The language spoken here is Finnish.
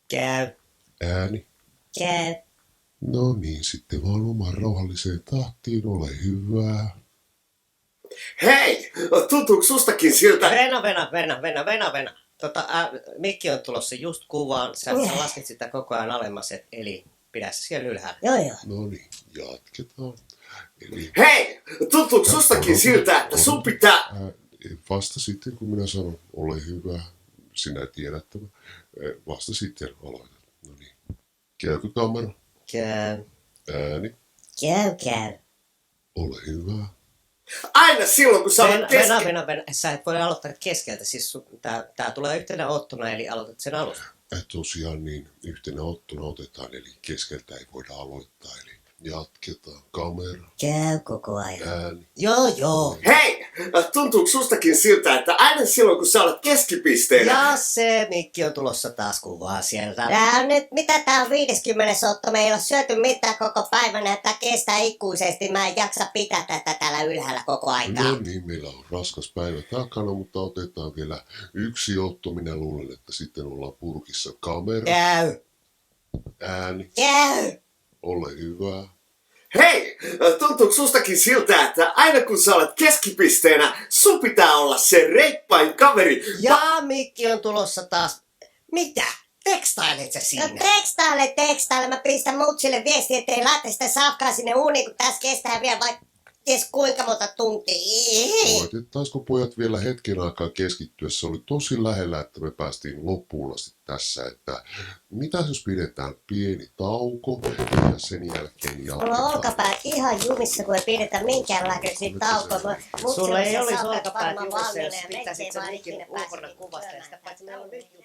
Käy. Ääni. Käy. No niin, sitten vaan omaan rauhalliseen tahtiin, ole hyvä. Hei, tuntuuko sustakin siltä? Venä. Mikki on tulossa just kuvaan. Sä laskit sitä koko ajan alemmas, eli pidä se siellä ylhäällä. Joo. No niin, jatketaan. Eli Hei, tuntuuko sustakin siltä, että sun pitää... vasta sitten, kun minä sanon, ole hyvä, sinä tiedät tämän. Vasta sitten aloitan. No niin. Käykö kamera? Käy. Ääni. Käy. Ole hyvä. Aina silloin, kun sä olet kesken... Venä. Sä et voi aloittaa keskeltä. Siis tää tulee yhtenä ottona, eli aloitat sen alusta. Tosiaan niin, yhtenä ottona otetaan, eli keskeltä ei voida aloittaa, eli jatketaan. Kamera, Käy koko ajan. ääni. Joo. Hei, tuntuuko sustakin siltä, että aina silloin, kun sä olet keskipisteenä... Ja se Mikki on tulossa taas kuvaan sieltä. Tää on nyt, mitä tää on 50 otto, me ei ole syöty mitään koko päivänä, ja tää kestää ikuisesti, mä en jaksa pitää tätä täällä ylhäällä koko aikaa. No niin, meillä on raskas päivä takana, mutta otetaan vielä yksi otto. Minä luulen, että sitten ollaan purkissa. Kamera, Käy. ääni, Käy. ole hyvä. Hei, tuntuuko sustakin siltä, että aina kun sä olet keskipisteenä, sun pitää olla se reippain kaveri? Ja Mikki on tulossa taas. Mitä? Tekstailet sä No siinä? tekstaile, mä pistän mutsille viestiä, ettei laita sitä safkaa sinne uuniin, kun tässä kestää vielä vaikka ties kuinka monta tuntia. Voitettaisiko pojat vielä hetken aikaa keskittyä? Se oli tosi lähellä, että me päästiin loppuun asti tässä. Että mitä jos pidetään pieni tauko ja sen jälkeen Mulla on jatketaan? olkapäät ihan jumissa, kun ei pidetä minkäänlaisia taukoja. Sulla ei olisi olkapäät olkapäät varmaan jumissa, valmiina jos ja pitäisit mekkei sen vaan Mikin ikinä ulkona pääse kuvasta. Ja sitä syömään paitsi meillä on nyt just